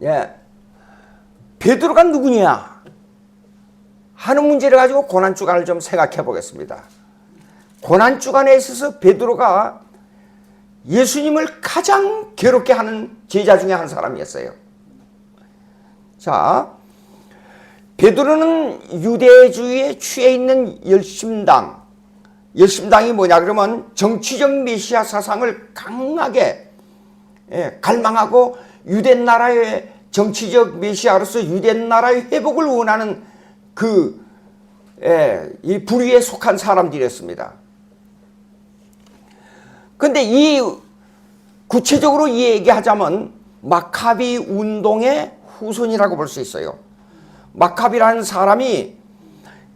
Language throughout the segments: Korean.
예, 베드로가 누구냐 하는 문제를 가지고 고난주간을 좀 생각해 보겠습니다. 고난주간에 있어서 베드로가 예수님을 가장 괴롭게 하는 제자 중에 한 사람이었어요. 자, 베드로는 유대주의에 취해 있는 열심당이 뭐냐 그러면 정치적 메시아 사상을 강하게 갈망하고 유대 나라의 정치적 메시아로서 유대 나라의 회복을 원하는 이 부류에 속한 사람들이었습니다. 근데 구체적으로 이 얘기하자면 마카비 운동의 후손이라고 볼 수 있어요. 마카비라는 사람이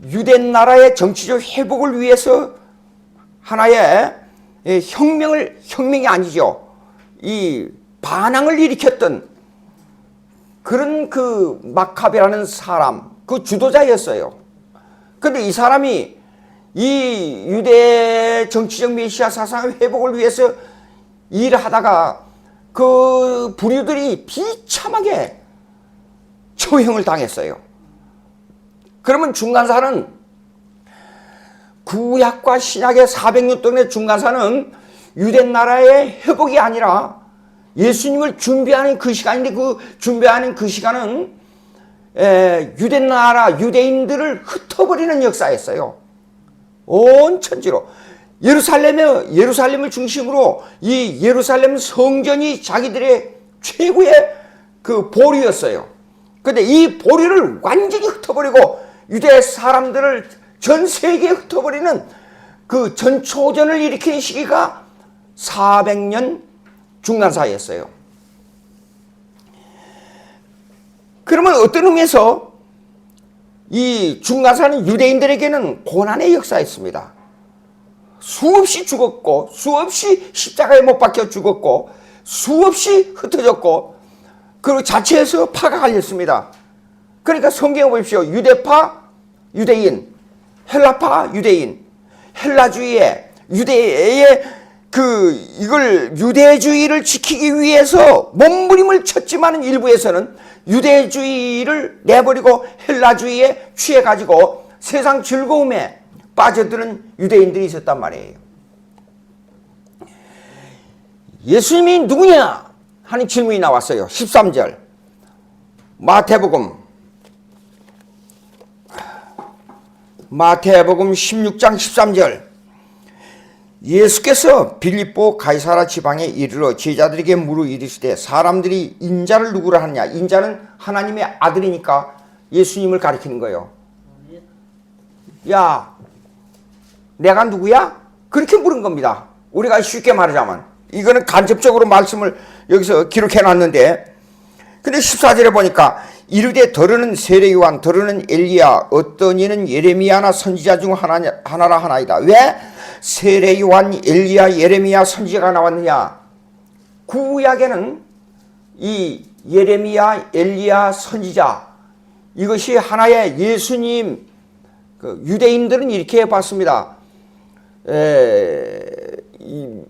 유대 나라의 정치적 회복을 위해서 하나의 혁명이 아니죠. 이 반항을 일으켰던 그런 그 마카비라는 사람, 그 주도자였어요. 근데 이 사람이 이 유대 정치적 메시아 사상의 회복을 위해서 일을 하다가 그 부류들이 비참하게 처형을 당했어요. 그러면 중간사는 구약과 신약의 400년 동안의 중간사는 유대 나라의 회복이 아니라 예수님을 준비하는 그 시간인데 그 준비하는 그 시간은 유대 나라 유대인들을 흩어버리는 역사였어요. 온 천지로 예루살렘을 중심으로 이 예루살렘 성전이 자기들의 최고의 그 보리였어요. 근데 이 보리를 완전히 흩어버리고 유대 사람들을 전 세계에 흩어버리는 그 전초전을 일으킨 시기가 400년 중간사였어요. 그러면 어떤 의미에서 이 중간사는 유대인들에게는 고난의 역사였습니다. 수없이 죽었고 수없이 십자가에 못 박혀 죽었고 수없이 흩어졌고 그 자체에서 파가 갈렸습니다. 그러니까 성경에 보십시오. 유대파 유대인, 헬라파 유대인, 헬라주의의 유대의 이걸 유대주의를 지키기 위해서 몸부림을 쳤지만 일부에서는 유대주의를 내버리고 헬라주의에 취해가지고 세상 즐거움에 빠져드는 유대인들이 있었단 말이에요. 예수님이 누구냐 하는 질문이 나왔어요. 13절 마태복음 16장 13절 예수께서 빌립보 가이사라 지방에 이르러 제자들에게 물어 이르시되 사람들이 인자를 누구라 하느냐. 인자는 하나님의 아들이니까 예수님을 가리키는 거예요. 야, 내가 누구야? 그렇게 물은 겁니다. 우리가 쉽게 말하자면 이거는 간접적으로 말씀을 여기서 기록해 놨는데, 근데 14절에 보니까 이르되 더러는 세례 요한, 더러는 엘리야, 어떤 이는 예레미야나 선지자 중 하나라 하나이다. 왜 세례 요한, 엘리야, 예레미야 선지자가 나왔느냐? 구약에는 이 예레미야, 엘리야 선지자, 이것이 하나의 예수님, 유대인들은 이렇게 봤습니다.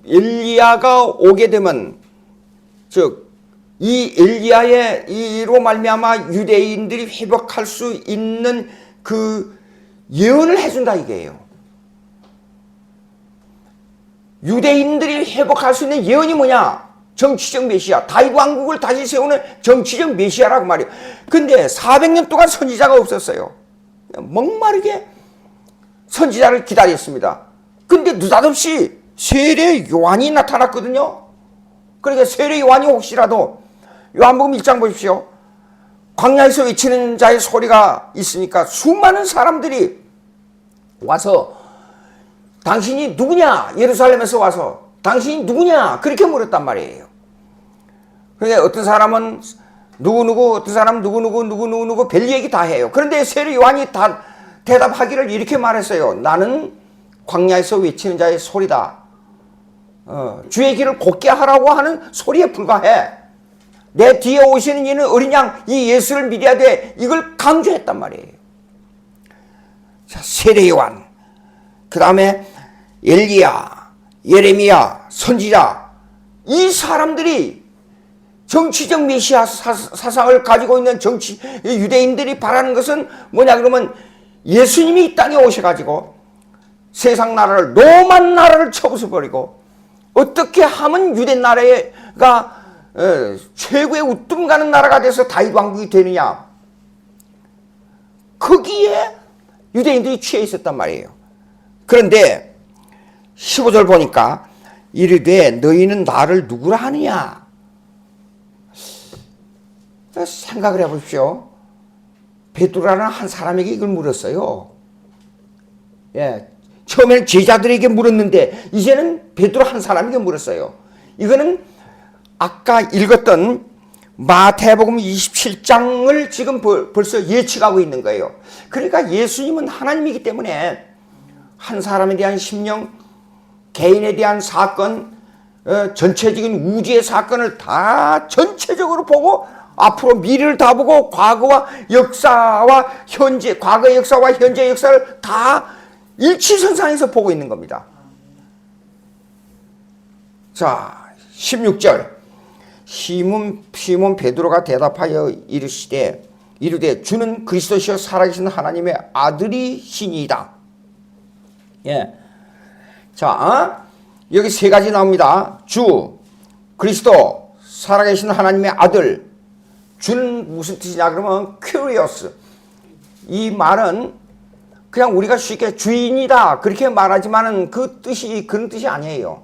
엘리야가 오게 되면, 즉 이 엘리야의 이로 말미암아 유대인들이 회복할 수 있는 그 예언을 해준다 이게요. 유대인들이 회복할 수 있는 예언이 뭐냐? 정치적 메시아, 다윗 왕국을 다시 세우는 정치적 메시아라고 말이에요. 근데 400년 동안 선지자가 없었어요. 목마르게 선지자를 기다렸습니다. 근데 느닷없이 세례 요한이 나타났거든요. 그러니까 세례 요한이 혹시라도 요한복음 1장 보십시오. 광야에서 외치는 자의 소리가 있으니까 수많은 사람들이 와서 당신이 누구냐? 예루살렘에서 와서 당신이 누구냐? 그렇게 물었단 말이에요. 그러니까 어떤 사람은 누구누구, 어떤 사람은 누구누구 별 얘기 다 해요. 그런데 세례 요한이 다 대답하기를 이렇게 말했어요. 나는 광야에서 외치는 자의 소리다. 주의 길을 곧게 하라고 하는 소리에 불과해. 내 뒤에 오시는 이는 어린 양, 이 예수를 믿어야 돼. 이걸 강조했단 말이에요. 자, 세례 요한, 그 다음에 엘리야, 예레미야, 선지자, 이 사람들이 정치적 메시아 사상을 가지고 있는 유대인들이 바라는 것은 뭐냐 그러면 예수님이 이 땅에 오셔가지고 세상 나라를, 로만 나라를 쳐부숴버리고 어떻게 하면 유대 나라가 최고의 우뚝 가는 나라가 돼서 다윗 왕국이 되느냐, 거기에 유대인들이 취해 있었단 말이에요. 그런데 15절 보니까 이르되 너희는 나를 누구라 하느냐. 생각을 해보십시오. 베드로라는 한 사람에게 이걸 물었어요. 예, 처음에는 제자들에게 물었는데 이제는 베드로 한 사람에게 물었어요. 이거는 아까 읽었던 마태복음 27장을 지금 벌써 예측하고 있는 거예요. 그러니까 예수님은 하나님이기 때문에 한 사람에 대한 심령, 개인에 대한 사건, 전체적인 우주의 사건을 다 전체적으로 보고 앞으로 미래를 다 보고 과거와 역사와 현재, 과거의 역사와 현재의 역사를 다 일치선상에서 보고 있는 겁니다. 자, 16절. 시몬 베드로가 대답하여 이르되 주는 그리스도시요 살아계신 하나님의 아들이시니이다. 예. 자, 여기 세 가지 나옵니다. 주, 그리스도, 살아계신 하나님의 아들. 주는 무슨 뜻이냐 그러면 curious. 이 말은 그냥 우리가 쉽게 주인이다 그렇게 말하지만은 그 뜻이 그런 뜻이 아니에요.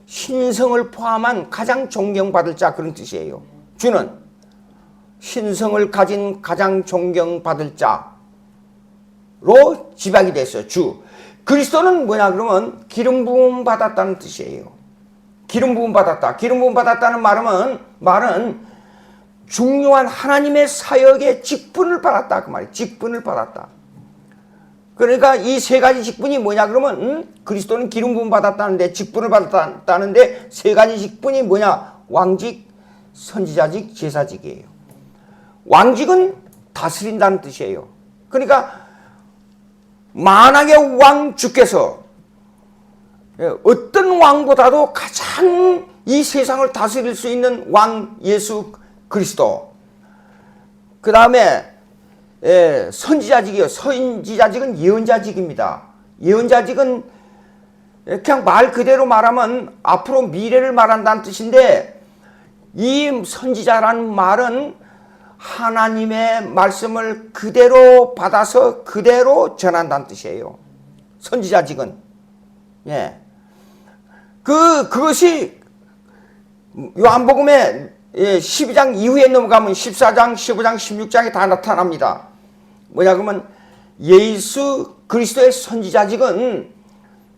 신성을 포함한 가장 존경받을 자, 그런 뜻이에요. 주는 신성을 가진 가장 존경받을 자로 지박이 됐어요. 주. 그리스도는 뭐냐 그러면 기름 부음 받았다는 뜻이에요. 기름 부음 받았다. 기름 부음 받았다는 말은 중요한 하나님의 사역의 직분을 받았다 그 말이에요. 직분을 받았다. 그러니까 이 세 가지 직분이 뭐냐 그러면 그리스도는 기름 부음 받았다는데, 직분을 받았다는데 세 가지 직분이 뭐냐? 왕직, 선지자직, 제사직이에요. 왕직은 다스린다는 뜻이에요. 그러니까 만약에 왕 주께서 어떤 왕보다도 가장 이 세상을 다스릴 수 있는 왕 예수 그리스도, 그 다음에 선지자직이요. 선지자직은 예언자직입니다. 예언자직은 그냥 말 그대로 말하면 앞으로 미래를 말한다는 뜻인데, 이 선지자라는 말은 하나님의 말씀을 그대로 받아서 그대로 전한다는 뜻이에요. 선지자직은. 예. 그것이 요한복음에 12장 이후에 넘어가면 14장, 15장, 16장에 다 나타납니다. 뭐냐 그러면 예수 그리스도의 선지자직은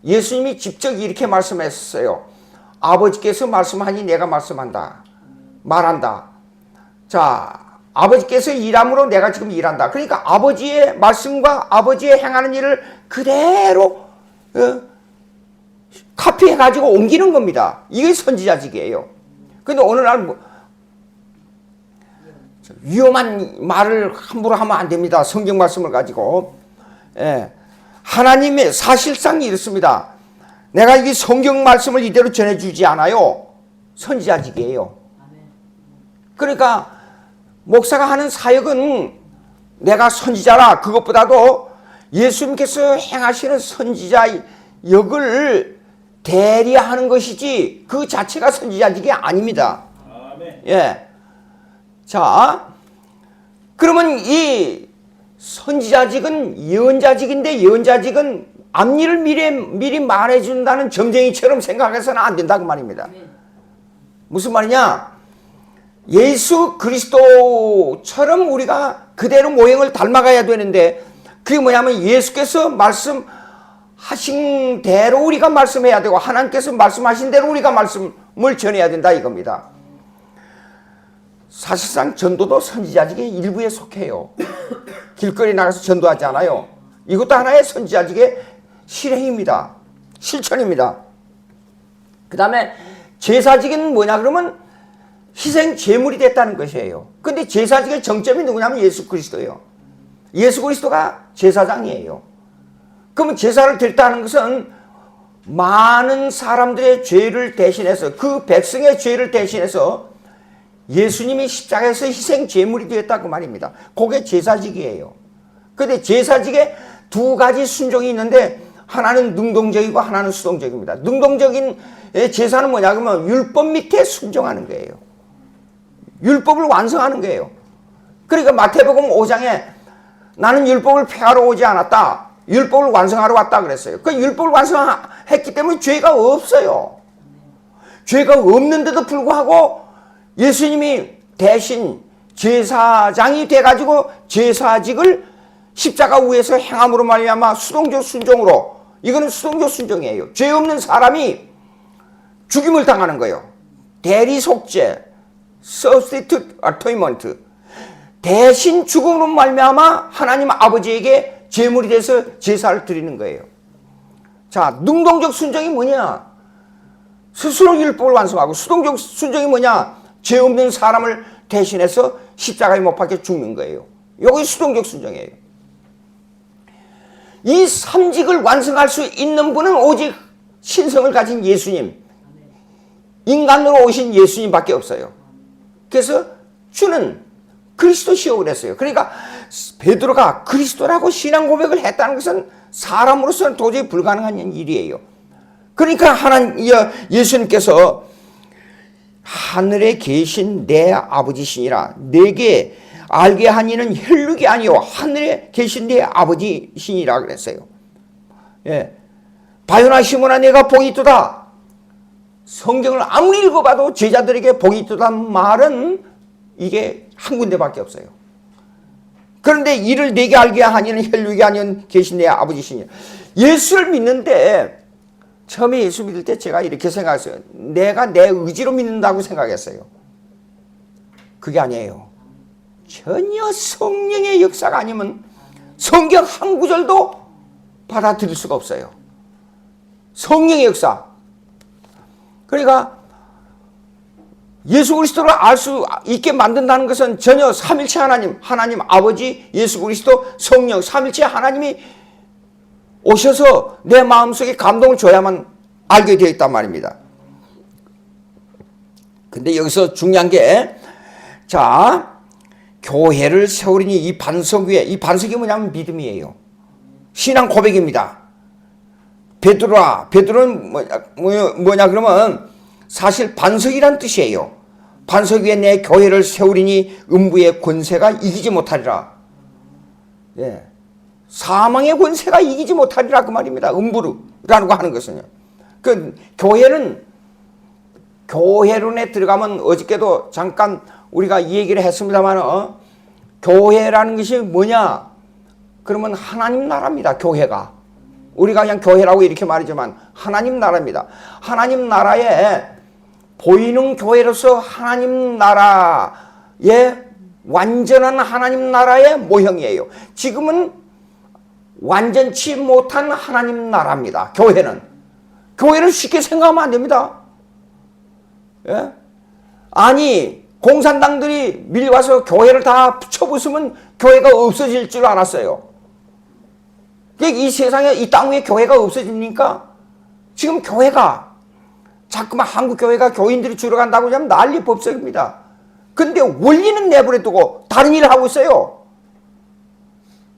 예수님이 직접 이렇게 말씀했어요. 아버지께서 말씀하니 내가 말한다. 자, 아버지께서 일함으로 내가 지금 일한다. 그러니까 아버지의 말씀과 아버지의 행하는 일을 그대로 카피해가지고 옮기는 겁니다. 이게 선지자직이에요. 근데 오늘 날 위험한 말을 함부로 하면 안 됩니다. 성경 말씀을 가지고. 예. 하나님의 사실상 이렇습니다. 내가 이 성경 말씀을 이대로 전해주지 않아요. 선지자직이에요. 그러니까 목사가 하는 사역은 내가 선지자라, 그것보다도 예수님께서 행하시는 선지자 역을 대리하는 것이지 그 자체가 선지자직이 아닙니다. 예. 자, 그러면 이 선지자직은 예언자직인데, 예언자직은 앞일을 미리 말해준다는 점쟁이처럼 생각해서는 안 된다고 말입니다. 무슨 말이냐? 예수 그리스도처럼 우리가 그대로 모형을 닮아가야 되는데, 그게 뭐냐면 예수께서 말씀하신 대로 우리가 말씀해야 되고, 하나님께서 말씀하신 대로 우리가 말씀을 전해야 된다 이겁니다. 사실상 전도도 선지자직의 일부에 속해요. 길거리 나가서 전도하지 않아요. 이것도 하나의 선지자직의 실행입니다. 실천입니다. 그 다음에 제사직은 뭐냐 그러면 희생 제물이 됐다는 것이에요. 근데 제사직의 정점이 누구냐면 예수 그리스도예요. 예수 그리스도가 제사장이에요. 그러면 제사를 드렸다는 것은 많은 사람들의 죄를 대신해서, 그 백성의 죄를 대신해서 예수님이 십자가에서 희생 제물이 되었다 그 말입니다. 그게 제사직이에요. 그런데 제사직에 두 가지 순종이 있는데 하나는 능동적이고 하나는 수동적입니다. 능동적인 제사는 뭐냐 그러면 율법 밑에 순종하는 거예요. 율법을 완성하는 거예요. 그러니까 마태복음 5장에 나는 율법을 폐하러 오지 않았다. 율법을 완성하러 왔다 그랬어요. 그 율법을 완성했기 때문에 죄가 없어요. 죄가 없는데도 불구하고 예수님이 대신 제사장이 돼가지고 제사직을 십자가 위에서 행함으로 말미암아 수동적 순종으로, 이거는 수동적 순종이에요. 죄 없는 사람이 죽임을 당하는 거예요. 대리 속죄, substitute atonement, 대신 죽음으로 말미암아 하나님 아버지에게 제물이 돼서 제사를 드리는 거예요. 자, 능동적 순종이 뭐냐? 스스로 율법을 완성하고, 수동적 순종이 뭐냐? 죄 없는 사람을 대신해서 십자가에 못 박혀 죽는 거예요. 이게 수동적 순종이에요. 이 삼직을 완성할 수 있는 분은 오직 신성을 가진 예수님, 인간으로 오신 예수님밖에 없어요. 그래서 주는 그리스도시오 그랬어요. 그러니까 베드로가 그리스도라고 신앙 고백을 했다는 것은 사람으로서는 도저히 불가능한 일이에요. 그러니까 예수님께서 하늘에 계신 내 아버지시니라, 내게 알게 한 이는 혈육이 아니요 하늘에 계신 내 아버지시니라 그랬어요. 예. 바요나 시몬아 내가 복이 있도다. 성경을 아무리 읽어봐도 제자들에게 복이 있도다는 말은 이게 한 군데밖에 없어요. 그런데 이를 내게 알게 하니는 혈육이 아니요 계신 내 아버지시니라. 예수를 믿는데 처음에 예수 믿을 때 제가 이렇게 생각했어요. 내가 내 의지로 믿는다고 생각했어요. 그게 아니에요. 전혀 성령의 역사가 아니면 성경 한 구절도 받아들일 수가 없어요. 성령의 역사. 그러니까 예수 그리스도를 알 수 있게 만든다는 것은 전혀 삼일체 하나님 아버지, 예수 그리스도, 성령, 삼일체 하나님이 오셔서 내 마음속에 감동을 줘야만 알게 되어 있단 말입니다. 근데 여기서 중요한 게, 자, 교회를 세우리니 이 반석 위에, 이 반석이 뭐냐면 믿음이에요. 신앙 고백입니다. 베드로는 뭐냐 그러면 사실 반석이란 뜻이에요. 반석 위에 내 교회를 세우리니 음부의 권세가 이기지 못하리라. 예. 사망의 권세가 이기지 못하리라 그 말입니다. 음부라고 하는 것은요. 그 교회론에 들어가면 어저께도 잠깐 우리가 이 얘기를 했습니다만, 교회라는 것이 뭐냐? 그러면 하나님 나라입니다. 교회가. 우리가 그냥 교회라고 이렇게 말하지만 하나님 나라입니다. 하나님 나라에 보이는 교회로서 하나님 나라의 완전한 하나님 나라의 모형이에요. 지금은 완전치 못한 하나님 나라입니다. 교회를 쉽게 생각하면 안 됩니다. 예? 아니 공산당들이 밀와서 교회를 다 쳐부수면 교회가 없어질 줄 알았어요. 이 세상에 이 땅 위에 교회가 없어지니까 지금 교회가 자꾸만 한국 교회가 교인들이 줄어간다고 하면 난리 법석입니다. 근데 원리는 내버려 두고 다른 일을 하고 있어요.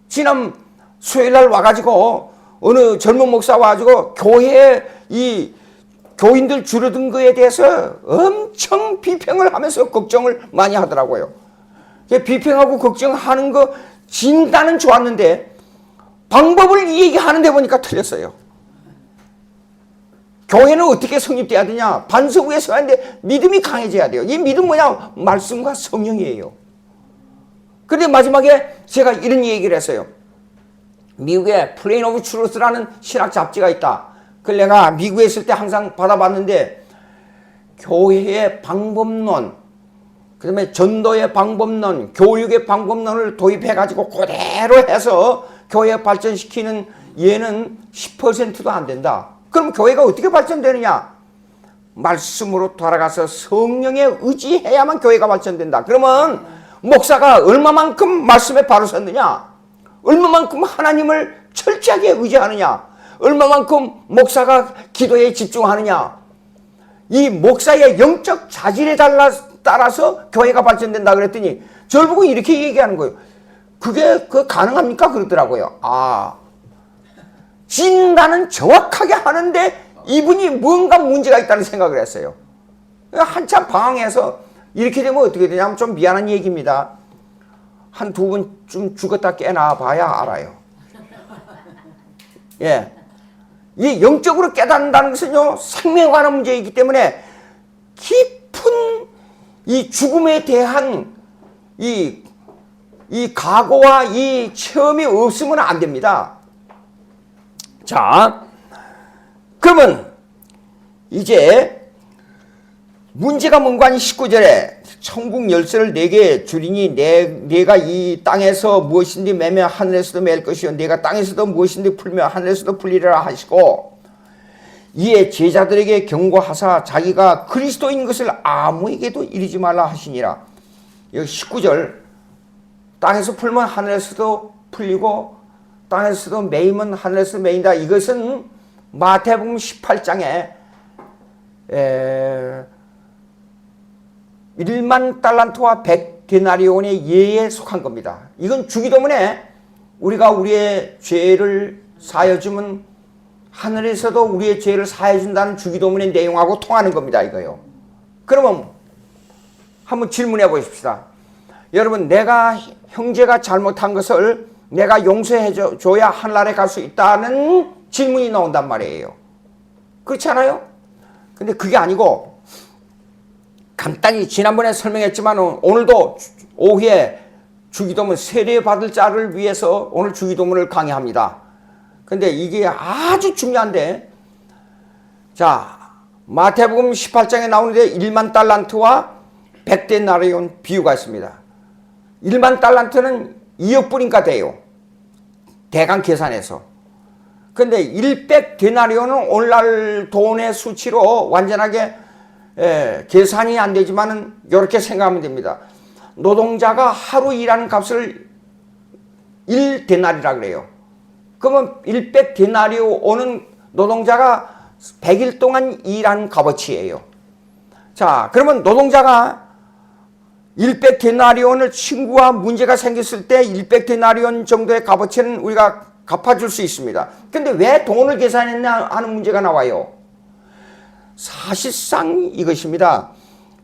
지난 수요일날 와가지고 어느 젊은 목사 와가지고 교회에 이 교인들 줄어든 거에 대해서 엄청 비평을 하면서 걱정을 많이 하더라고요. 비평하고 걱정하는 거 진단은 좋았는데 방법을 이 얘기하는데 보니까 틀렸어요. 교회는 어떻게 성립돼야 되냐? 반석 위에 서야 하는데 믿음이 강해져야 돼요. 이 믿음 뭐냐? 말씀과 성령이에요. 그런데 마지막에 제가 이런 얘기를 했어요. 미국에 플레인 오브 트루스라는 신학 잡지가 있다. 그걸 내가 미국에 있을 때 항상 받아봤는데, 교회의 방법론, 그 다음에 전도의 방법론, 교육의 방법론을 도입해가지고 그대로 해서 교회 발전시키는 얘는 10%도 안 된다. 그럼 교회가 어떻게 발전되느냐? 말씀으로 돌아가서 성령에 의지해야만 교회가 발전된다. 그러면 목사가 얼마만큼 말씀에 바로 섰느냐? 얼마만큼 하나님을 철저하게 의지하느냐? 얼마만큼 목사가 기도에 집중하느냐? 이 목사의 영적 자질에 따라서 교회가 발전된다 그랬더니 저를 보고 이렇게 얘기하는 거예요. 그게 가능합니까? 그러더라고요. 아, 진단은 정확하게 하는데 이분이 뭔가 문제가 있다는 생각을 했어요. 한참 방황해서 이렇게 되면 어떻게 되냐면 좀 미안한 얘기입니다. 한 두 번쯤 죽었다 깨나 봐야 알아요. 예. 이 영적으로 깨닫는다는 것은요, 생명에 관한 문제이기 때문에 깊은 이 죽음에 대한 이 각오와 이 체험이 없으면 안 됩니다. 자, 그러면 이제 문제가 뭔가 하니 19절에 천국 열쇠를 네게 주리니 내가 이 땅에서 무엇인지 매면 하늘에서도 매일 것이요 내가 땅에서도 무엇인지 풀면 하늘에서도 풀리리라 하시고 이에 제자들에게 경고하사 자기가 그리스도인 것을 아무에게도 이르지 말라 하시니라. 여기 19절 땅에서 풀면 하늘에서도 풀리고 땅에서도 매이면 하늘에서 매인다. 이것은 마태복음 18장에 1만 달란트와 100데나리온의 예에 속한 겁니다. 이건 주기도문에 우리가 우리의 죄를 사여주면 하늘에서도 우리의 죄를 사해준다는 주기도문의 내용하고 통하는 겁니다. 이거요. 그러면 한번 질문해 보십시다. 여러분, 내가 형제가 잘못한 것을 내가 용서해 줘야 하늘나라에 갈 수 있다는 질문이 나온단 말이에요. 그렇지 않아요? 근데 그게 아니고 간단히 지난번에 설명했지만 오늘도 오후에 주기도문 세례받을 자를 위해서 오늘 주기도문을 강의합니다. 근데 이게 아주 중요한데, 자, 마태복음 18장에 나오는데 1만 달란트와 100데나리온 비유가 있습니다. 1만 달란트는 2억 불인가 돼요. 대강 계산해서. 근데 100데나리온은 오늘날 돈의 수치로 완전하게 계산이 안 되지만은 이렇게 생각하면 됩니다. 노동자가 하루 일하는 값을 1데나리라 그래요. 그러면 100데나리온은 노동자가 100일 동안 일한 값어치예요. 자, 그러면 노동자가 100데나리온을 친구와 문제가 생겼을 때 100데나리온 정도의 값어치는 우리가 갚아줄 수 있습니다. 근데 왜 돈을 계산했냐 하는 문제가 나와요. 사실상 이것입니다.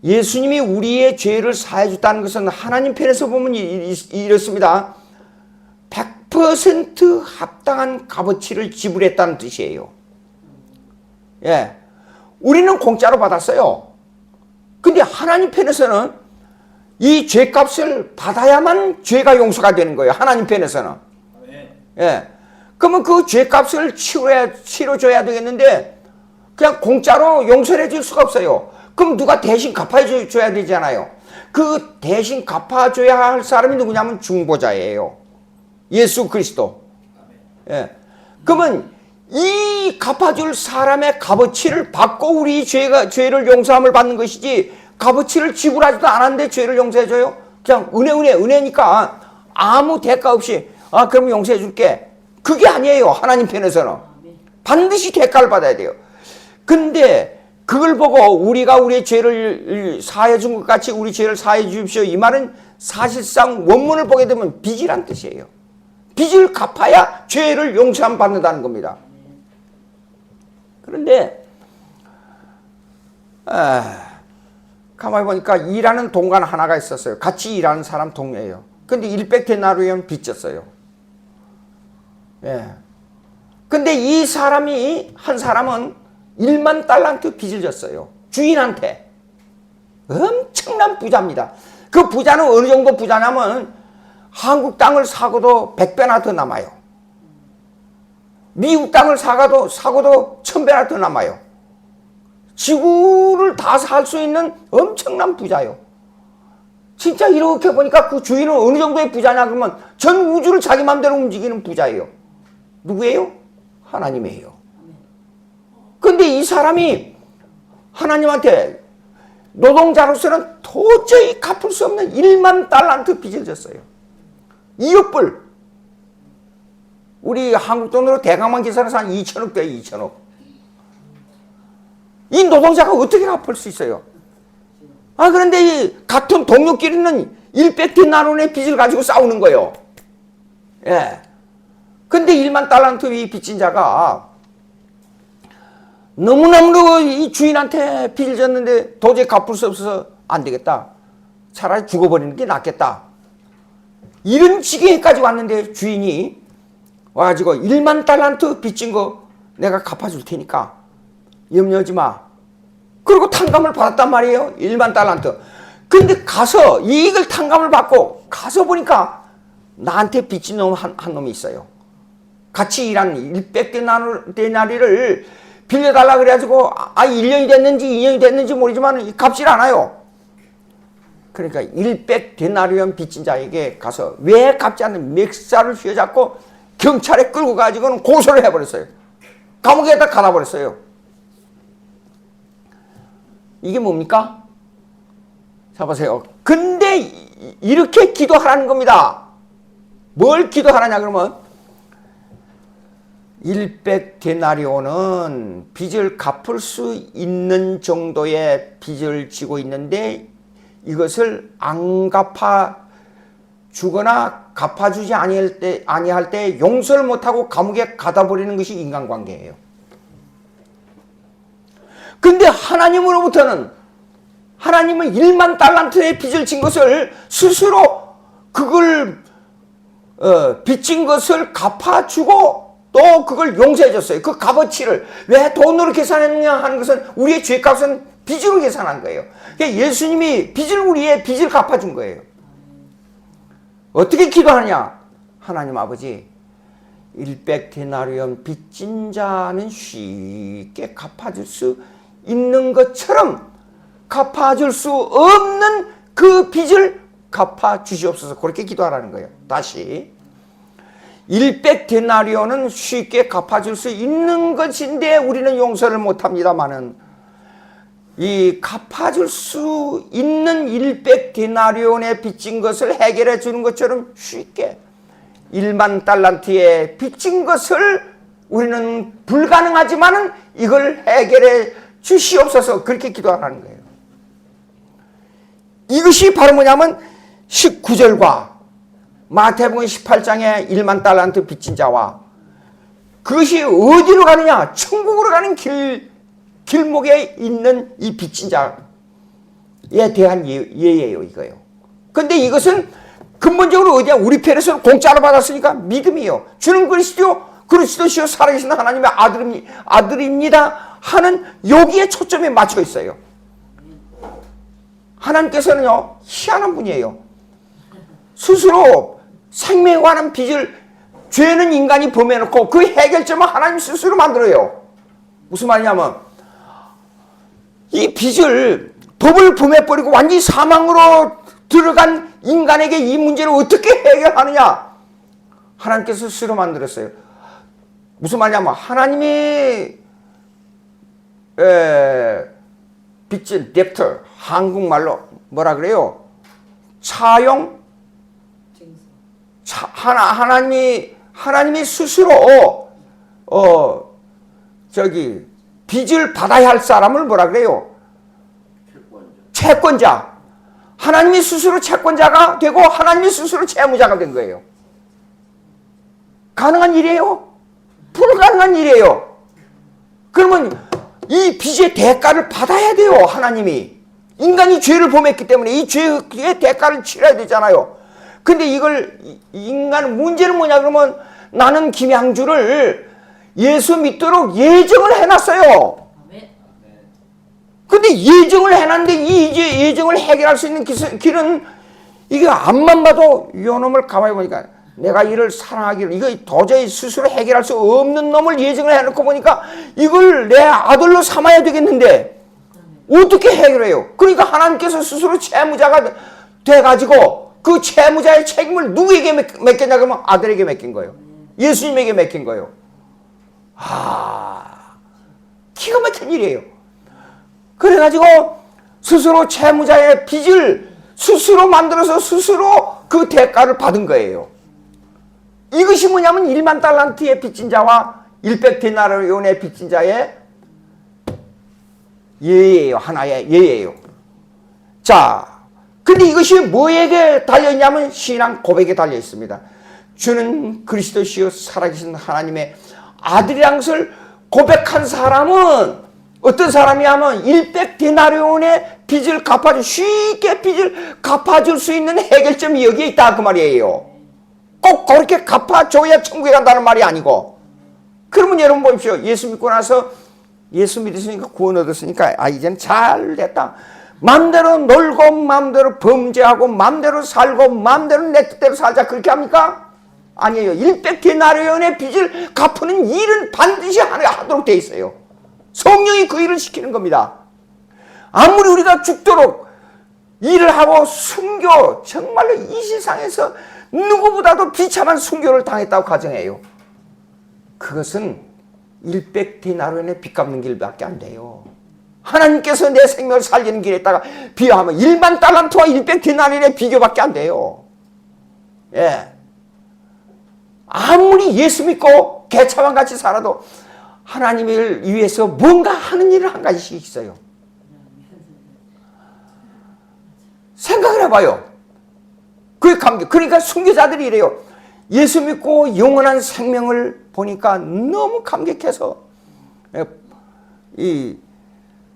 예수님이 우리의 죄를 사해 줬다는 것은 하나님 편에서 보면 이렇습니다. 100% 합당한 값어치를 지불했다는 뜻이에요. 예. 우리는 공짜로 받았어요. 근데 하나님 편에서는 이 죄값을 받아야만 죄가 용서가 되는 거예요. 하나님 편에서는. 예. 그러면 그 죄값을 치러줘야 되겠는데 그냥 공짜로 용서를 해줄 수가 없어요. 그럼 누가 대신 갚아줘야 되잖아요. 그 대신 갚아줘야 할 사람이 누구냐면 중보자예요. 예수 그리스도. 예. 그러면 이 갚아줄 사람의 값어치를 받고 우리 죄를 용서함을 받는 것이지 값어치를 지불하지도 않았는데 죄를 용서해줘요? 그냥 은혜니까 아무 대가 없이 그럼 용서해 줄게. 그게 아니에요. 하나님 편에서는. 반드시 대가를 받아야 돼요. 근데 그걸 보고 우리가 우리의 죄를 사해 준 것 같이 우리 죄를 사해 주십시오. 이 말은 사실상 원문을 보게 되면 빚이란 뜻이에요. 빚을 갚아야 죄를 용서함 받는다는 겁니다. 그런데 가만히 보니까 일하는 동간 하나가 있었어요. 같이 일하는 사람 동료예요. 근데 100데나리온 빚졌어요. 예. 근데 이 사람이 한 사람은 1만 달란트 빚을 졌어요. 주인한테. 엄청난 부자입니다. 그 부자는 어느 정도 부자냐면 한국 땅을 사고도 100배나 더 남아요. 미국 땅을 사고도 1000배나 더 남아요. 지구를 다 살 수 있는 엄청난 부자요. 진짜 이렇게 보니까 그 주인은 어느 정도의 부자냐 그러면 전 우주를 자기 마음대로 움직이는 부자예요. 누구예요? 하나님이에요. 근데 이 사람이 하나님한테 노동자로서는 도저히 갚을 수 없는 1만 달란트 빚을 졌어요. 2억 불. 우리 한국 돈으로 대강만 계산해서 한 2천억 돼요. 2천억. 이 노동자가 어떻게 갚을 수 있어요? 그런데 이 같은 동료끼리는 100데나리온의 빚을 가지고 싸우는 거예요. 예. 근데 1만 달란트 이 빚진 자가 너무너무 이 주인한테 빚을 졌는데 도저히 갚을 수 없어서 안 되겠다. 차라리 죽어버리는 게 낫겠다. 이런 지경에까지 왔는데 주인이 와가지고 1만 달란트 빚진 거 내가 갚아줄 테니까 염려하지 마. 그리고 탕감을 받았단 말이에요. 1만 달란트. 근데 가서 이익을 탕감을 받고 가서 보니까 나한테 빚진 놈 한 놈이 있어요. 같이 일한 100데나리를 빌려달라 그래가지고 1년이 됐는지 2년이 됐는지 모르지만 갚질 않아요. 그러니까 100데나리온 빚진 자에게 가서 왜 갚지 않는 멱살을 휘어잡고 경찰에 끌고 가지고는 고소를 해버렸어요. 감옥에다 가둬버렸어요. 이게 뭡니까? 자 보세요. 근데 이렇게 기도하라는 겁니다. 뭘 기도하라냐 그러면 100데나리온은 빚을 갚을 수 있는 정도의 빚을 지고 있는데 이것을 안 갚아 주거나 갚아주지 아니할 때 용서를 못하고 감옥에 가둬버리는 것이 인간관계예요. 근데 하나님으로부터는 하나님은 1만 달란트의 빚을 진 것을 스스로 그걸 빚진 것을 갚아주고 또 그걸 용서해줬어요. 그 값어치를 왜 돈으로 계산했느냐 하는 것은 우리의 죄값은 빚으로 계산한 거예요. 그러니까 예수님이 우리의 빚을 갚아준 거예요. 어떻게 기도하냐? 하나님 아버지 100데나리온 빚진 자는 쉽게 갚아줄 수 있는 것처럼 갚아줄 수 없는 그 빚을 갚아주시옵소서. 그렇게 기도하라는 거예요. 다시 100데나리온은 쉽게 갚아줄 수 있는 것인데 우리는 용서를 못합니다마는 이 갚아줄 수 있는 100데나리온의 빚진 것을 해결해 주는 것처럼 쉽게 1만 달란트의 빚진 것을 우리는 불가능하지만은 이걸 해결해 주시옵소서. 그렇게 기도하라는 거예요. 이것이 바로 뭐냐면 19절과 마태복음 18장의 1만 달란트 빚진 자와 그것이 어디로 가느냐? 천국으로 가는 길목에 있는 이 빚진 자에 대한 예예요, 이거예요. 근데 이것은 근본적으로 어디야? 우리 편에서 공짜로 받았으니까 믿음이에요. 주는 그리스도시요 살아계신 하나님의 아들입니다 하는 여기에 초점이 맞춰 있어요. 하나님께서는요 희한한 분이에요. 스스로 생명에 관한 빚을 죄는 인간이 범해놓고 그 해결점은 하나님 스스로 만들어요. 무슨 말이냐면 이 빚을 법을 범해버리고 완전히 사망으로 들어간 인간에게 이 문제를 어떻게 해결하느냐? 하나님께서 스스로 만들었어요. 무슨 말이냐면 하나님이 빚진 뎁터 한국말로 뭐라 그래요? 차용 하나님이 스스로 빚을 받아야 할 사람을 뭐라 그래요? 채권자. 하나님이 스스로 채권자가 되고 하나님이 스스로 채무자가 된 거예요. 가능한 일이에요? 불가능한 일이에요. 그러면 이 빚의 대가를 받아야 돼요. 하나님이. 인간이 죄를 범했기 때문에 이 죄의 대가를 치러야 되잖아요. 근데 이걸 인간 문제는 뭐냐 그러면 나는 김양주를 예수 믿도록 예정을 해놨어요. 근데 예정을 해놨는데 이 예정을 해결할 수 있는 길은 이게 앞만 봐도 이 놈을 가만히 보니까 내가 이를 사랑하기를 이거 도저히 스스로 해결할 수 없는 놈을 예정을 해놓고 보니까 이걸 내 아들로 삼아야 되겠는데 어떻게 해결해요? 그러니까 하나님께서 스스로 채무자가 돼가지고 그 채무자의 책임을 누구에게 맡겼냐 그러면 아들에게 맡긴 거예요. 예수님에게 맡긴 거예요. 기가 막힌 일이에요. 그래가지고 스스로 채무자의 빚을 스스로 만들어서 스스로 그 대가를 받은 거예요. 이것이 뭐냐면 1만 달란트의 빚진 자와 100데나리온의 빚진 자의 예예요. 하나의 예예요. 자, 근데 이것이 뭐에게 달려있냐면 신앙 고백에 달려 있습니다. 주는 그리스도시요 살아계신 하나님의 아들이란 것을 고백한 사람은 어떤 사람이냐면 100데나리온의 빚을 쉽게 빚을 갚아줄 수 있는 해결점이 여기에 있다 그 말이에요. 꼭 그렇게 갚아줘야 천국에 간다는 말이 아니고. 그러면 여러분 보십시오. 예수 믿고 나서 예수 믿으시니까 구원 얻었으니까 이제는 잘 됐다. 마음대로 놀고 마음대로 범죄하고 마음대로 살고 마음대로 내 뜻대로 살자 그렇게 합니까? 아니에요. 100데나리온의 빚을 갚는 일은 반드시 하도록 돼 있어요. 성령이 그 일을 시키는 겁니다. 아무리 우리가 죽도록 일을 하고 순교, 정말로 이 세상에서 누구보다도 비참한 순교를 당했다고 가정해요. 그것은 100데나리온의 빚 갚는 길밖에 안 돼요. 하나님께서 내 생명을 살리는 길에다가 비하하면 1만 달란트와 100데나리온의 비교밖에 안 돼요. 예. 아무리 예수 믿고 개차반같이 살아도 하나님을 위해서 뭔가 하는 일을 한 가지씩 있어요. 생각을 해봐요. 그게 감격. 그러니까 순교자들이 이래요. 예수 믿고 영원한 생명을 보니까 너무 감격해서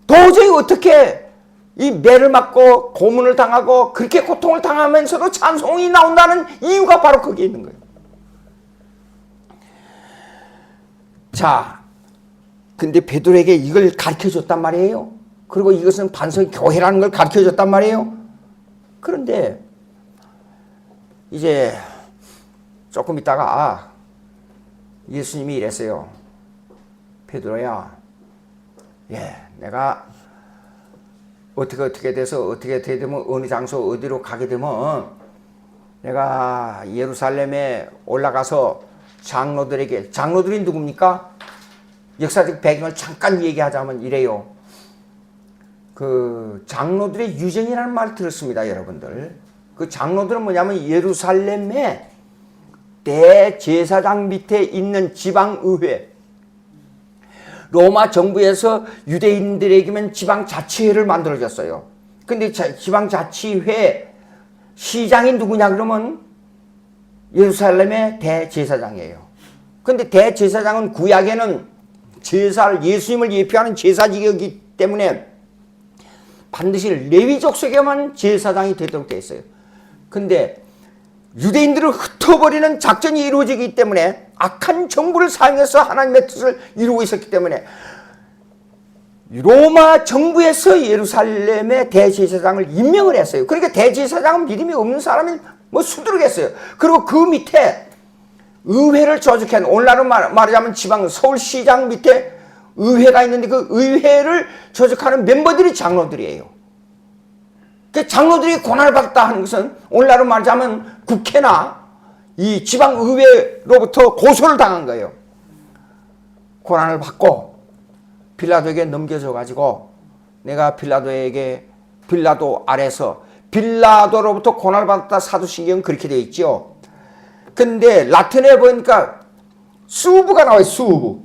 도저히 어떻게 이 매를 맞고 고문을 당하고 그렇게 고통을 당하면서도 찬송이 나온다는 이유가 바로 거기에 있는 거예요. 자, 근데 베드로에게 이걸 가르쳐줬단 말이에요. 그리고 이것은 반석 교회라는 걸 가르쳐줬단 말이에요. 그런데 이제 조금 있다가 예수님이 이랬어요. 베드로야, 내가 어떻게 돼서 어떻게 되면 어느 장소 어디로 가게 되면 내가 예루살렘에 올라가서 장로들이 누굽니까? 역사적 배경을 잠깐 얘기하자면 이래요. 그 장로들의 유전이라는 말 들었습니다, 여러분들. 그 장로들은 뭐냐면 예루살렘의 대제사장 밑에 있는 지방의회, 로마 정부에서 유대인들에게만 지방자치회를 만들어줬어요. 근데 지방자치회 시장이 누구냐 그러면 예루살렘의 대제사장이에요. 근데 대제사장은 구약에는 제사를, 예수님을 예표하는 제사직이기 때문에 반드시 레위족 속에만 제사장이 되도록 되어 있어요. 근데 유대인들을 흩어버리는 작전이 이루어지기 때문에 악한 정부를 사용해서 하나님의 뜻을 이루고 있었기 때문에 로마 정부에서 예루살렘의 대제사장을 임명을 했어요. 그러니까 대제사장은 믿음이 없는 사람이 수두룩했어요. 그리고 그 밑에 의회를 조직한, 오늘날로 말하자면 지방 서울시장 밑에 의회가 있는데 그 의회를 조직하는 멤버들이 장로들이에요. 그 장로들이 고난을 받았다 하는 것은 오늘날로 말하자면 국회나 이 지방의회로부터 고소를 당한 거예요. 고난을 받고 빌라도에게 넘겨져 가지고 내가 빌라도 아래서 빌라도로부터 고난을 받았다, 사도신경은 그렇게 되어 있죠. 근데 라틴에 보니까 수부가 나와요. 수부.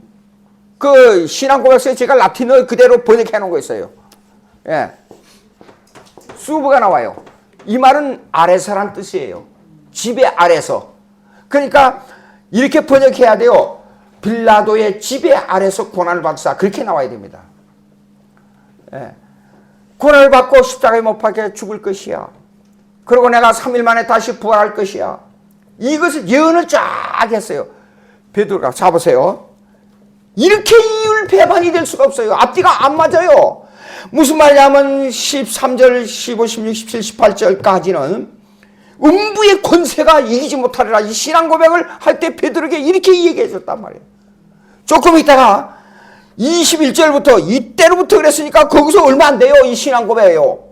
그 신앙고백서에 제가 라틴어 그대로 번역해 놓은 거 있어요. 예. 수부가 나와요. 이 말은 아래서란 뜻이에요. 지배 아래서. 그러니까 이렇게 번역해야 돼요. 빌라도의 지배 아래서 고난을 받으사. 그렇게 나와야 됩니다. 예. 고난을 받고 십자가에 못 박혀 죽을 것이야. 그리고 내가 3일 만에 다시 부활할 것이야. 이것을 예언을 쫙 했어요. 베드로가 잡으세요. 이렇게 이율배반이 될 수가 없어요. 앞뒤가 안 맞아요. 무슨 말이냐면 13절, 15, 16, 17, 18절까지는 음부의 권세가 이기지 못하리라. 이 신앙 고백을 할 때 베드로에게 이렇게 얘기해 줬단 말이에요. 조금 있다가 21절부터 이때로부터 그랬으니까 거기서 얼마 안 돼요. 이 신앙 고백이에요.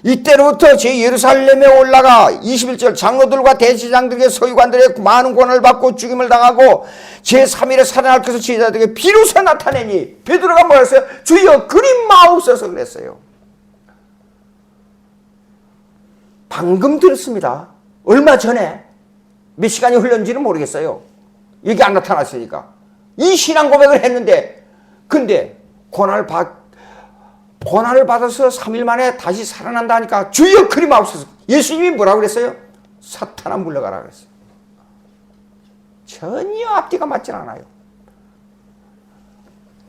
이때로부터 제 예루살렘에 올라가 21절 장로들과 대제사장들에게 서기관들에게 많은 고난을 받고 죽임을 당하고 제3일에 살아날 것을 제자들에게 비로소 나타내니 베드로가 뭐라 했어요? 주여 그리 마옵소서 그랬어요. 방금 들었습니다. 얼마 전에 몇 시간이 흘렀는지는 모르겠어요. 여기 안 나타났으니까 이 신앙 고백을 했는데 근데 고난을 고난을 받아서 3일 만에 다시 살아난다 하니까 주여 그리 마옵소서. 예수님이 뭐라고 그랬어요? 사탄아 물러가라 그랬어요. 전혀 앞뒤가 맞질 않아요.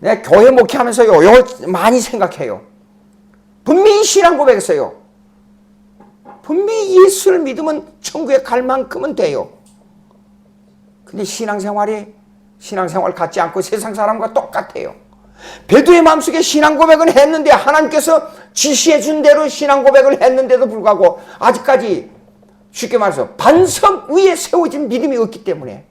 내가 교회 목회하면서요, 이거 많이 생각해요. 분명히 신앙 고백했어요. 분명히 예수를 믿으면 천국에 갈 만큼은 돼요. 근데 신앙생활 같지 않고 세상 사람과 똑같아요. 베드로의 마음속에 신앙 고백은 했는데 하나님께서 지시해 준 대로 신앙 고백을 했는데도 불구하고 아직까지 쉽게 말해서 반석 위에 세워진 믿음이 없기 때문에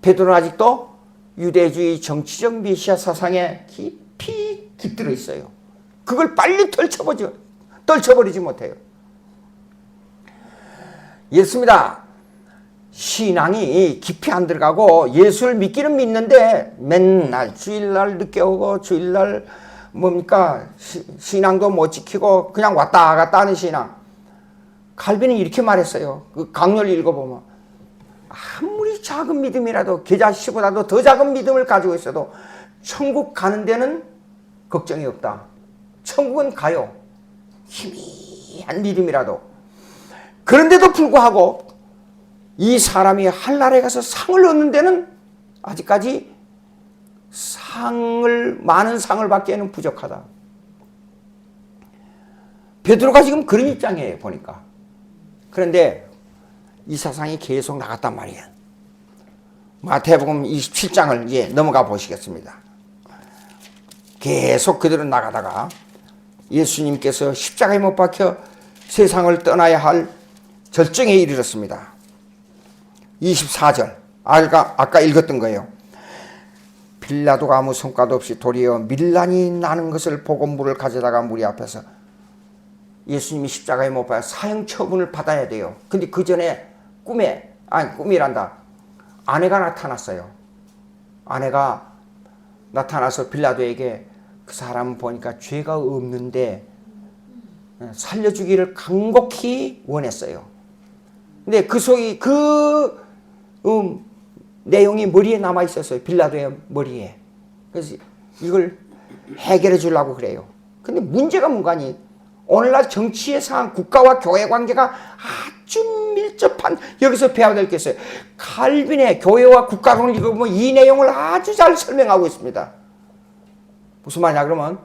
베드로는 아직도 유대주의 정치적 메시아 사상에 깊이 깃들어 있어요. 그걸 빨리 떨쳐버리지 못해요. 이렇습니다. 신앙이 깊이 안 들어가고 예수를 믿기는 믿는데 맨날 주일날 늦게 오고 주일날 뭡니까 신앙도 못 지키고 그냥 왔다 갔다 하는 신앙. 칼빈은 이렇게 말했어요. 그 강렬 읽어보면 아무리 작은 믿음이라도 겨자씨보다도 더 작은 믿음을 가지고 있어도 천국 가는 데는 걱정이 없다. 천국은 가요. 희미한 믿음이라도. 그런데도 불구하고 이 사람이 한나라에 가서 상을 얻는 데는 아직까지 많은 상을 받기에는 부족하다. 베드로가 지금 그런 입장이에요, 보니까. 그런데 이 사상이 계속 나갔단 말이에요. 마태복음 27장을 이제 넘어가 보시겠습니다. 계속 그대로 나가다가 예수님께서 십자가에 못 박혀 세상을 떠나야 할 절정에 이르렀습니다. 24절 아까 읽었던 거예요. 빌라도가 아무 성과도 없이 도리어 밀란이 나는 것을 보고 물을 가져다가 무리 앞에서 예수님이 십자가에 못 박혀 사형 처분을 받아야 돼요. 근데 그 전에 꿈이란다. 아내가 나타났어요. 아내가 나타나서 빌라도에게 그 사람 보니까 죄가 없는데 살려주기를 간곡히 원했어요. 근데 그 내용이 머리에 남아 있었어요. 빌라도의 머리에. 그래서 이걸 해결해 주려고 그래요. 근데 문제가 뭔가니? 오늘날 정치의 상황, 국가와 교회 관계가 아주 밀접한, 여기서 배워야 될 게 있어요. 칼빈의 교회와 국가론을 읽어보면 이 내용을 아주 잘 설명하고 있습니다. 무슨 말이냐 그러면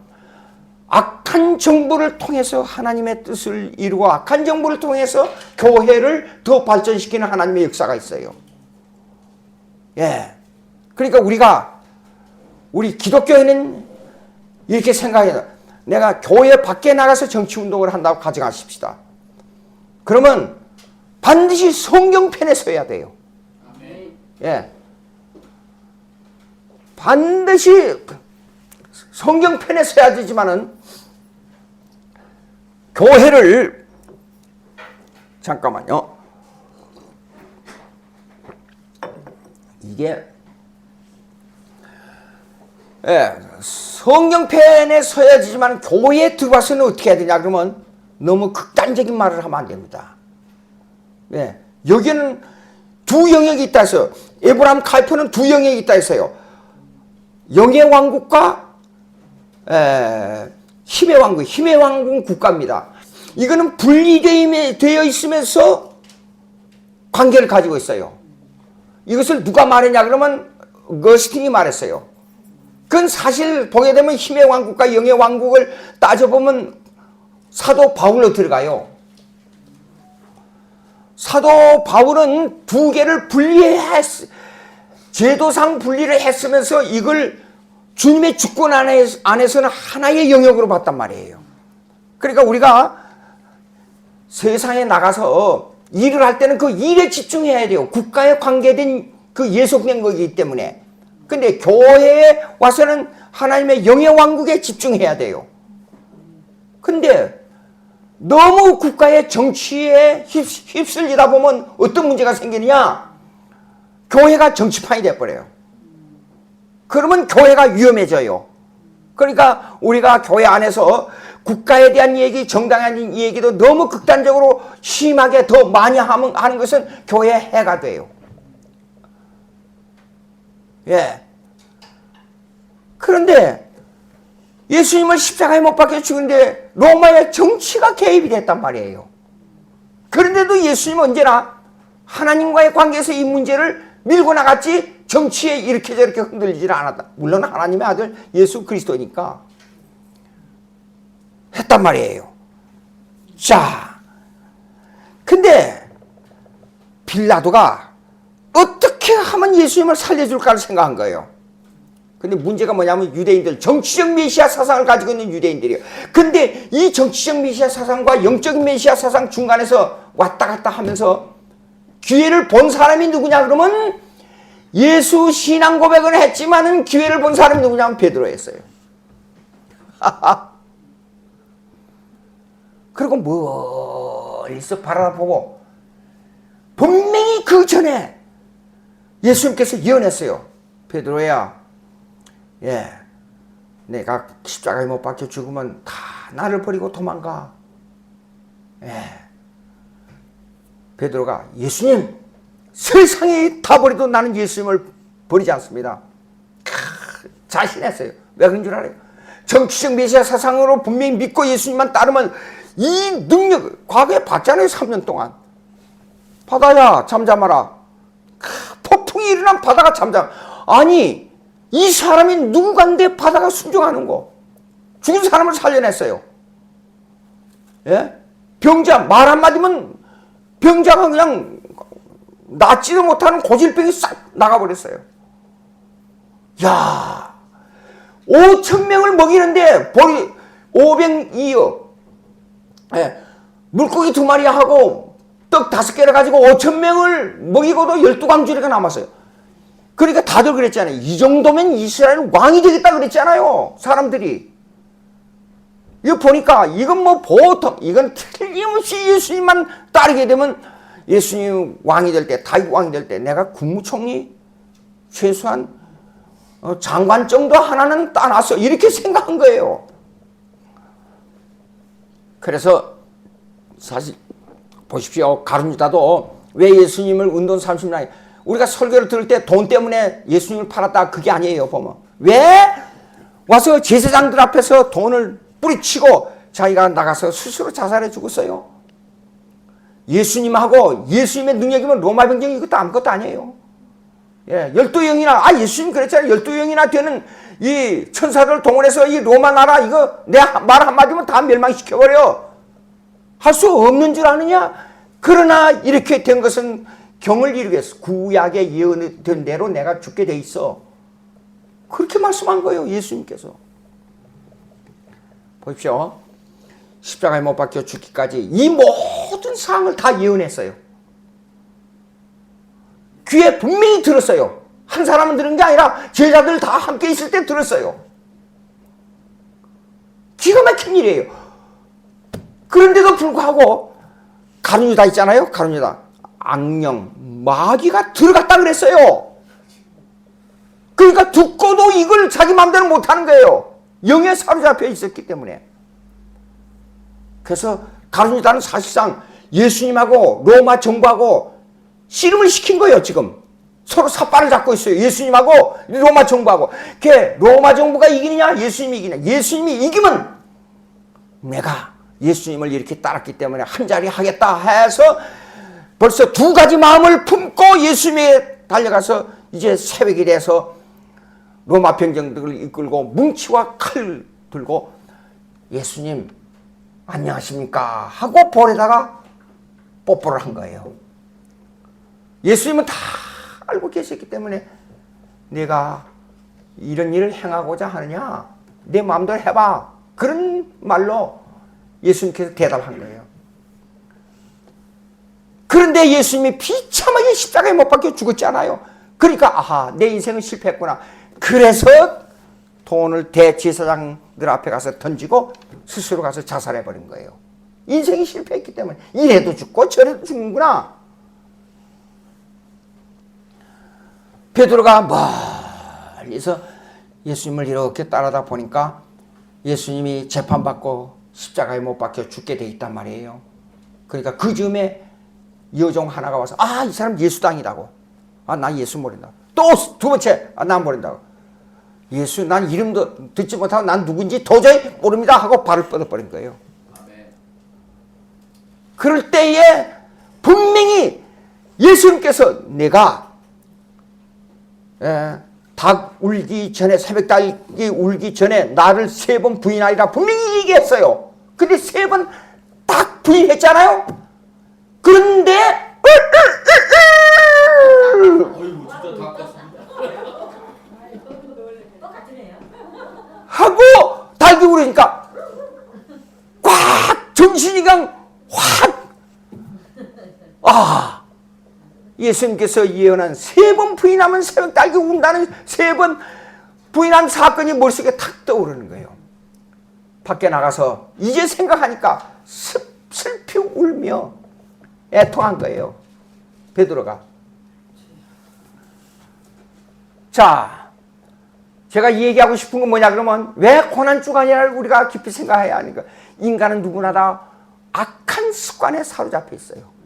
악한 정부를 통해서 하나님의 뜻을 이루고 악한 정부를 통해서 교회를 더 발전시키는 하나님의 역사가 있어요. 예. 그러니까 우리 기독교인은 이렇게 생각해요. 내가 교회 밖에 나가서 정치운동을 한다고 가정하십시다. 그러면 반드시 성경편에 서야 돼요. 예. 반드시 성경편에 서야 되지만은 교회를 잠깐만요. 이게 성경편에 서야 되지만 교회에 들어와서는 어떻게 해야 되냐 그러면 너무 극단적인 말을 하면 안 됩니다. 여기는 두 영역이 있다 해서요. 에브라함 칼프는 두 영역이 있다 해서요. 영의 왕국과 힘의 왕국, 힘의 왕국은 국가입니다. 이거는 분리되어 있으면서 관계를 가지고 있어요. 이것을 누가 말했냐 그러면 어거스틴이 말했어요. 그건 사실 보게 되면 힘의 왕국과 영의 왕국을 따져보면 사도 바울로 들어가요. 사도 바울은 두 개를 제도상 분리를 했으면서 이걸 주님의 주권 안에서는 하나의 영역으로 봤단 말이에요. 그러니까 우리가 세상에 나가서 일을 할 때는 그 일에 집중해야 돼요. 국가에 관계된 그 예속된 거기 때문에. 근데 교회에 와서는 하나님의 영의 왕국에 집중해야 돼요. 근데 너무 국가의 정치에 휩쓸리다 보면 어떤 문제가 생기느냐? 교회가 정치판이 돼버려요. 그러면 교회가 위험해져요. 그러니까 우리가 교회 안에서 국가에 대한 얘기, 정당에 대한 얘기도 너무 극단적으로 심하게 더 많이 하는 것은 교회에 해가 돼요. 예. 그런데 예수님을 십자가에 못 박혀 죽은데 로마의 정치가 개입이 됐단 말이에요. 그런데도 예수님은 언제나 하나님과의 관계에서 이 문제를 밀고 나갔지 정치에 이렇게 저렇게 흔들리지는 않았다. 물론 하나님의 아들 예수 그리스도니까 했단 말이에요. 자, 근데 빌라도가 어떻게 하면 예수님을 살려줄까를 생각한 거예요. 근데 문제가 뭐냐면 유대인들, 정치적 메시아 사상을 가지고 있는 유대인들이에요. 근데 이 정치적 메시아 사상과 영적인 메시아 사상 중간에서 왔다 갔다 하면서 기회를 본 사람이 누구냐 그러면 예수 신앙 고백을 했지만은 기회를 본 사람이 누구냐면 베드로였어요. 그리고 멀리서 바라보고 분명히 그 전에 예수님께서 예언했어요. 베드로야, 예, 내가 십자가에 못 박혀 죽으면 다 나를 버리고 도망가. 예. 베드로가 예수님, 세상이 다 버려도 나는 예수님을 버리지 않습니다. 자신했어요. 왜 그런 줄 알아요? 정치적 메시아 사상으로 분명히 믿고 예수님만 따르면 이 능력을 과거에 봤잖아요. 3년 동안. 바다야 잠잠하라. 폭풍이 일어난 바다가 잠잠. 아니 이 사람이 누구간데 바다가 순종하는 거. 죽은 사람을 살려냈어요. 예? 병자 말 한마디면 병자가 그냥 낫지도 못하는 고질병이 싹 나가버렸어요. 야, 5,000명을 먹이는데 보리 502여, 예, 물고기 2마리 하고 떡 5개를 가지고 5,000명을 먹이고도 12광주리가 남았어요. 그러니까 다들 그랬잖아요. 이 정도면 이스라엘 왕이 되겠다 그랬잖아요. 사람들이. 이거 보니까 이건 뭐 보통 이건 틀림없이 예수님만 따르게 되면 예수님 왕이 될 때, 다윗 왕이 될 때 내가 국무총리 최소한 장관 정도 하나는 따놨어. 이렇게 생각한 거예요. 그래서 사실 보십시오. 가룟유다도 왜 예수님을 은돈 30년 우리가 설교를 들을 때 돈 때문에 예수님을 팔았다 그게 아니에요. 보면 왜 와서 제사장들 앞에서 돈을 뿌리치고 자기가 나가서 스스로 자살해 죽었어요. 예수님하고 예수님의 능력이면 로마 병정이 이것도 아무것도 아니에요. 예, 12영이나 예수님 그랬잖아요. 12영이나 되는 이 천사들 동원해서 이 로마 나라 이거 내 말 한마디면 다 멸망시켜버려. 할 수 없는 줄 아느냐? 그러나 이렇게 된 것은 경을 이루기 위해서 구약에 예언된 대로 내가 죽게 돼 있어. 그렇게 말씀한 거예요. 예수님께서. 보십시오. 십자가에 못 박혀 죽기까지 이 모든 사항을 다 예언했어요. 귀에 분명히 들었어요. 한 사람은 들은 게 아니라 제자들 다 함께 있을 때 들었어요. 기가 막힌 일이에요. 그런데도 불구하고 가룟유다 있잖아요. 가룟유다. 악령, 마귀가 들어갔다 그랬어요. 그러니까 듣고도 이걸 자기 마음대로 못하는 거예요. 영에 사로잡혀 있었기 때문에. 그래서 가룟유다는 사실상 예수님하고 로마 정부하고 씨름을 시킨 거예요. 지금 서로 삿발을 잡고 있어요. 예수님하고 로마 정부하고. 그게 로마 정부가 이기느냐 예수님이 이기느냐. 예수님이 이기면 내가 예수님을 이렇게 따랐기 때문에 한 자리 하겠다 해서 벌써 두 가지 마음을 품고 예수님에 달려가서 이제 새벽이 돼서 로마 병정들을 이끌고 뭉치와 칼 들고 예수님 안녕하십니까 하고 볼에다가 뽀뽀를 한 거예요. 예수님은 다 알고 계셨기 때문에 내가 이런 일을 행하고자 하느냐 내 마음대로 해봐 그런 말로 예수님께서 대답한 거예요. 그런데 예수님이 비참하게 십자가에 못 박혀 죽었잖아요. 그러니까 아하 내 인생은 실패했구나. 그래서 돈을 대제사장들 앞에 가서 던지고 스스로 가서 자살해버린 거예요. 인생이 실패했기 때문에 이래도 죽고 저래도 죽는구나. 베드로가 멀리서 예수님을 이렇게 따라다 보니까 예수님이 재판받고 십자가에 못 박혀 죽게 돼 있단 말이에요. 그러니까 그 즈음에 여종 하나가 와서 이 사람 예수당이라고. 나 예수 모른다. 또 두 번째 나 모른다고. 예수 난 이름도 듣지 못하고 난 누군지 도저히 모릅니다 하고 발을 뻗어버린 거예요. 그럴 때에 분명히 예수님께서 내가 닭 울기 전에 새벽닭이 울기 전에 나를 3번 부인하리라 분명히 얘기했어요. 근데 3번 딱 부인했잖아요. 그런데 어이구 진짜 다 껐습니다. 하고 닭이 울으니까 꽉 정신이 그냥 확 예수님께서 예언한 3번 부인하면 새벽닭이 운다는 3번 부인한 사건이 머릿속에 탁 떠오르는 거예요. 밖에 나가서 이제 생각하니까 슬피 울며 애통한 거예요. 베드로가. 자, 제가 얘기하고 싶은 건 뭐냐 그러면 왜 고난주간이라를 우리가 깊이 생각해야 하니까 인간은 누구나 다 악한 습관에 사로잡혀 있어요.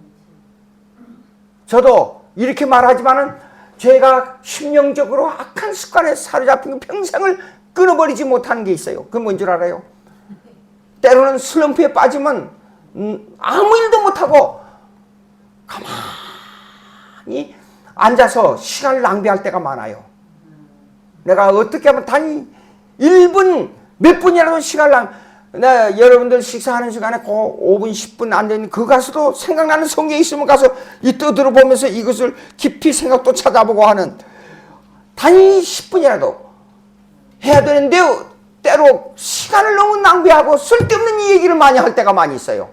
저도 이렇게 말하지만은 제가 심령적으로 악한 습관에 사로잡힌 평생을 끊어버리지 못하는 게 있어요. 그건 뭔 줄 알아요? 때로는 슬럼프에 빠지면 아무 일도 못하고 가만히 앉아서 시간을 낭비할 때가 많아요. 내가 어떻게 하면 단 1분 몇 분이라도 시간을 여러분들 식사하는 시간에 그 5분 10분 안 되는 그 가서도 생각나는 성경이 있으면 가서 이 떠들어 보면서 이것을 깊이 생각도 찾아보고 하는 단 10분이라도 해야 되는데 때로 시간을 너무 낭비하고 쓸데없는 이 얘기를 많이 할 때가 많이 있어요.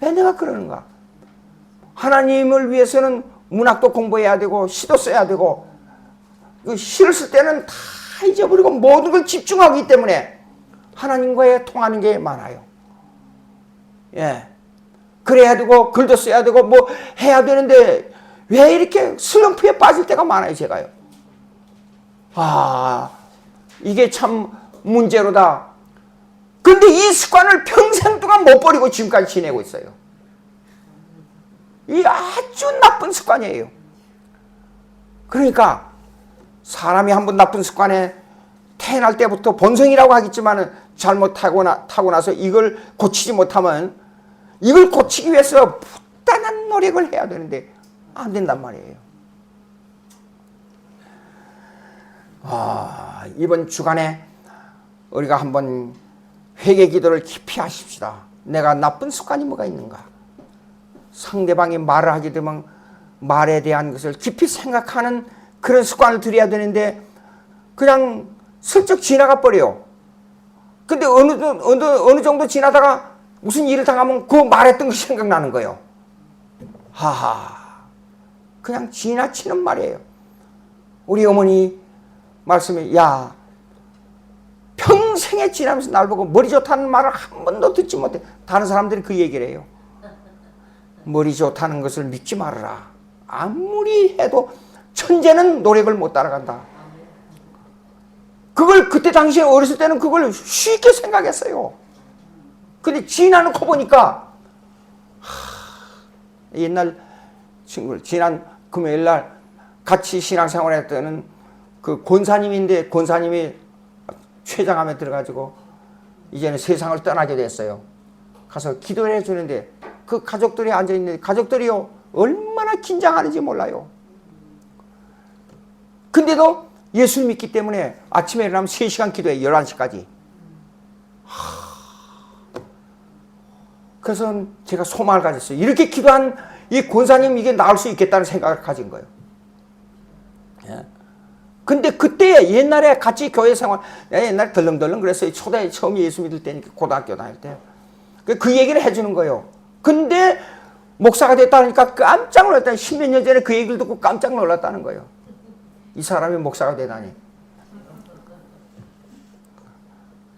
왜 내가 그러는가? 하나님을 위해서는 문학도 공부해야 되고 시도 써야 되고 그 시를 쓸 때는 다 잊어버리고 모든 걸 집중하기 때문에 하나님과의 통하는 게 많아요. 예. 그래야 되고 글도 써야 되고 뭐 해야 되는데 왜 이렇게 슬럼프에 빠질 때가 많아요, 제가요. 이게 참 문제로다. 근데 이 습관을 평생 동안 못 버리고 지금까지 지내고 있어요. 이 아주 나쁜 습관이에요. 그러니까 사람이 한번 나쁜 습관에 태어날 때부터 본성이라고 하겠지만 잘못하고 나서 이걸 고치지 못하면 이걸 고치기 위해서 부단한 노력을 해야 되는데 안 된단 말이에요. 이번 주간에 우리가 한번 회개 기도를 깊이 하십시다. 내가 나쁜 습관이 뭐가 있는가? 상대방이 말을 하게 되면 말에 대한 것을 깊이 생각하는 그런 습관을 들여야 되는데 그냥 슬쩍 지나가 버려요. 근데 어느 정도 지나다가 무슨 일을 당하면 그 말했던 것이 생각나는 거예요. 그냥 지나치는 말이에요. 우리 어머니 말씀에 야 평생에 지나면서 날 보고 머리 좋다는 말을 한 번도 듣지 못해. 다른 사람들이 그 얘기를 해요. 머리 좋다는 것을 믿지 말아라. 아무리 해도 천재는 노력을 못 따라간다. 그걸 그때 당시에 어렸을 때는 그걸 쉽게 생각했어요. 근데 지나놓고 보니까 옛날 친구들 지난 금요일날 같이 신앙생활 했던 그 권사님인데 권사님이 췌장암에 들어가지고 이제는 세상을 떠나게 됐어요. 가서 기도를 해주는데 그 가족들이 앉아있는데 가족들이요 얼마나 긴장하는지 몰라요. 근데도 예수를 믿기 때문에 아침에 일어나면 3시간 기도해 11시까지. 그래서 제가 소망을 가졌어요. 이렇게 기도한 이 권사님 이게 나을 수 있겠다는 생각을 가진 거예요. 예. 근데 그때 옛날에 같이 교회 생활 옛날에 덜렁덜렁 그랬어요. 초대 처음 예수 믿을 때니까 고등학교 다닐 때. 그 얘기를 해주는 거예요. 근데 목사가 됐다니까 깜짝 놀랐다. 10몇 년 전에 그 얘기를 듣고 깜짝 놀랐다는 거예요. 이 사람이 목사가 되다니.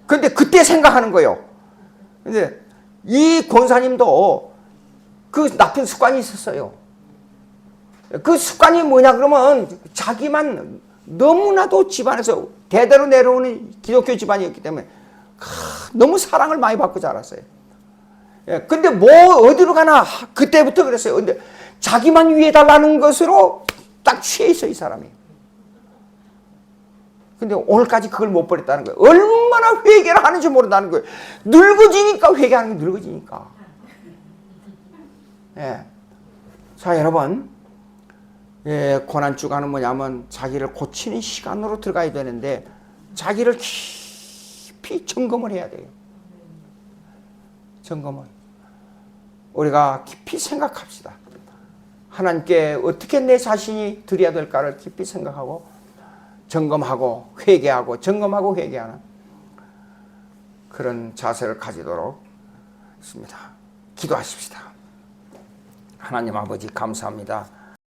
근데 그때 생각하는 거예요. 근데 이 권사님도 그 나쁜 습관이 있었어요. 그 습관이 뭐냐 그러면 자기만 너무나도 집안에서 대대로 내려오는 기독교 집안이었기 때문에 너무 사랑을 많이 받고 자랐어요. 근데 뭐 어디로 가나 그때부터 그랬어요. 근데 자기만 위해 달라는 것으로 딱 취해 있어 이 사람이. 근데 오늘까지 그걸 못 버렸다는 거예요. 얼마나 회개를 하는지 모른다는 거예요. 늙어지니까 회개하는 게 늙어지니까. 예. 자, 여러분. 예, 고난주간은 뭐냐면 자기를 고치는 시간으로 들어가야 되는데 자기를 깊이 점검을 해야 돼요. 점검을. 우리가 깊이 생각합시다. 하나님께 어떻게 내 자신이 드려야 될까를 깊이 생각하고 점검하고 회개하고 점검하고 회개하는 그런 자세를 가지도록 했습니다. 기도하십시다. 하나님 아버지 감사합니다.